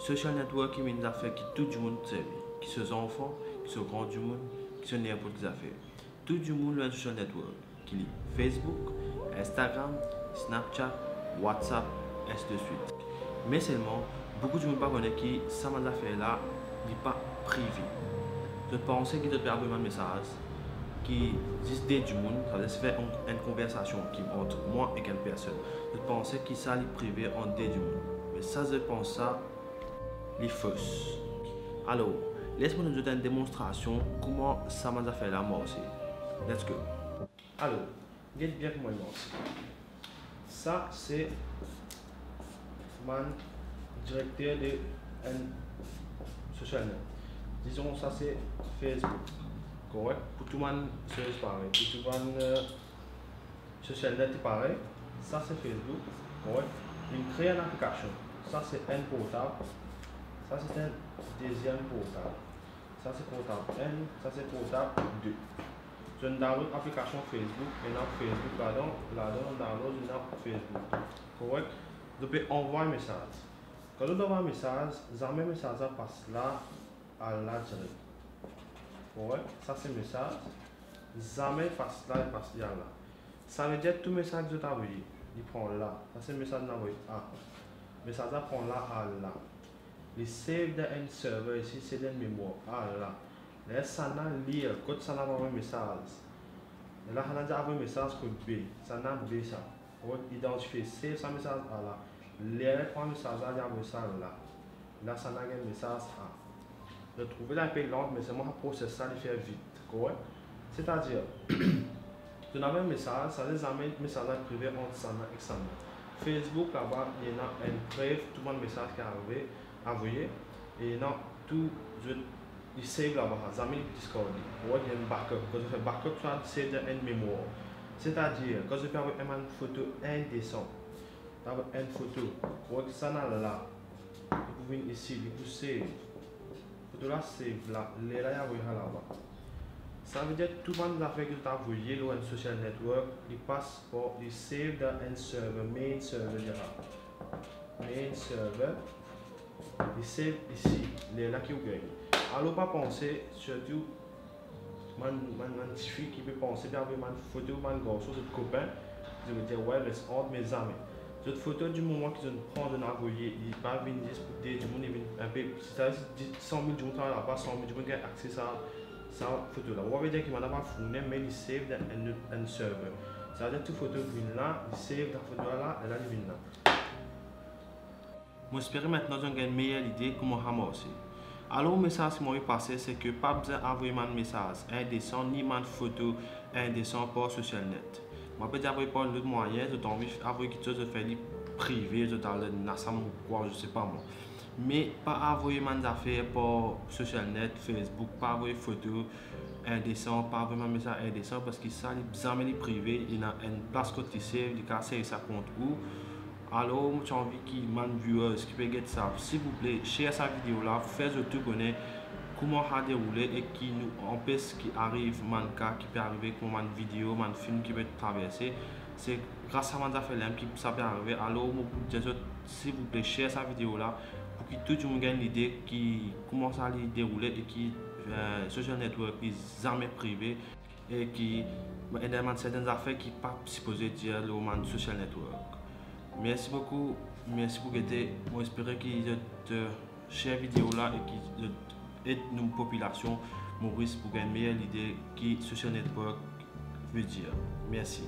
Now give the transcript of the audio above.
social network est une affaire qui tout le monde sait, qui sont enfants, qui sont grands du monde, qui sont n'importe des affaires. Tout le monde a un social network qui est Facebook, Instagram, Snapchat, WhatsApp, et ainsi de suite. Mais seulement, beaucoup de monde ne connaît qui ça m'a affaire là n'est pas privé. Je pensais qu'il devait avoir un message qui existe du monde, ça veut faire une conversation qui entre moi et quelqu'une personne. Je pensais qu'il ça est privé en du monde. Mais ça, je pense ça, les fausses. Alors, laisse-moi nous donner une démonstration comment ça m'a fait là moi aussi. Let's go. Alors, regardez bien comment il lance. Ça, c'est mon directeur de un social net. Disons, ça c'est Facebook. Correct? Pour tout le monde, c'est pareil. Pour tout le monde, social net est pareil. Ça c'est Facebook. Correct? Il crée une application. Ça c'est un portable. Ça c'est un deuxième portable. Ça c'est portable 1. Ça c'est portable 2. Je download l'application Facebook et dans Facebook, là-dedans, on download une app Facebook. Correct? Je peux envoyer un message. Quand on envoie un message, jamais le message passe là à la direct. Correct? Ça c'est le message. Jamais passe là et passe là. Ça veut dire que tout message que tu as envoyé, il prend là. Ça c'est le message que tu as envoyé. Le message prend là à là. Il save dans un serveur ici, c'est dans la mémoire. Là. Là, ça n'a lire, quand ça n'a pas un message. Là, on a déjà un message code B. Ça n'a B ça. On va identifier, save ce message là. Là, prend un message là, il y a un message là. Là, ça n'a un message A. Je trouve la peu lente, mais c'est moi qui processe ça, il fait vite. Correct? C'est-à-dire, tu as un message, ça les amène un message privé entre ça et ça. Facebook, là-bas, il y a un bref, tout le message qui est arrivé, envoyé. Et non, tout, il save là-bas, ça met Discord. Il y a un backup. Quand je fais backup, ça save dans une mémoire. C'est-à-dire, quand je fais une photo indécente, une photo, ça là, vous pouvez ici, vous save. Photo là, save là, là, il y a là-bas. Ça veut dire que tout le monde a fait que tu as envoyé dans un social network, il passe par, il save dans un serveur, main server, main server, il save ici, là qui vous gagne. Alors, pas penser, surtout, une fille qui peut penser, bien avoir une photo, un garçon, de copain, je veux dire, ouais, reste entre mes amis. Cette photo du moment qu'ils ont prend de l'envoyer, il va venir discuter du monde, il vient un peu, c'est-à-dire 100 000 jours, là-bas, 100 000 jours, il a accès à cette photo là. On va dire qu'il m'a pas fourni, mais il save dans un serveur. C'est-à-dire que toute photo vient là, il save la photo là, et là, il vient là. Moi, j'espère maintenant que j'ai une meilleure idée comment ramasser. Alors, le message qui m'a passé, c'est que pas besoin d'envoyer un message indécent ni une photo indécent par social net. Je peux envoyer par l'autre moyen, je envie d'envoyer quelque chose de faire privé, je dans le NASAM ou quoi, je sais pas moi. Mais pas envoyer des affaires par social net, Facebook, pas envoyer photo indécent, pas envoyer un message indécent parce que ça, jamais privé, il y a une place que tu sais, il y a ça compte où. Alors, j'ai envie que les viewers qui peuvent get ça, s'il vous plaît, share cette vidéo là, faites tout connaître comment ça déroule et qui nous empêche qui arrive, man cas qui peut arriver comme une vidéo, un film qui peut traverser. C'est grâce à mon affaire qui ça peut arriver. Alors, s'il vous plaît, share cette vidéo là pour que tout le monde ait une idée qui comment ça allait dérouler et qui social network est jamais privé et qui est certaines affaires qui ne sont pas supposées dire le social network. Merci beaucoup, merci pour aider. Moi, j'espère que share la vidéo là et que aide nos populations Maurice pour gagner une meilleure idée qui social network veut dire. Merci.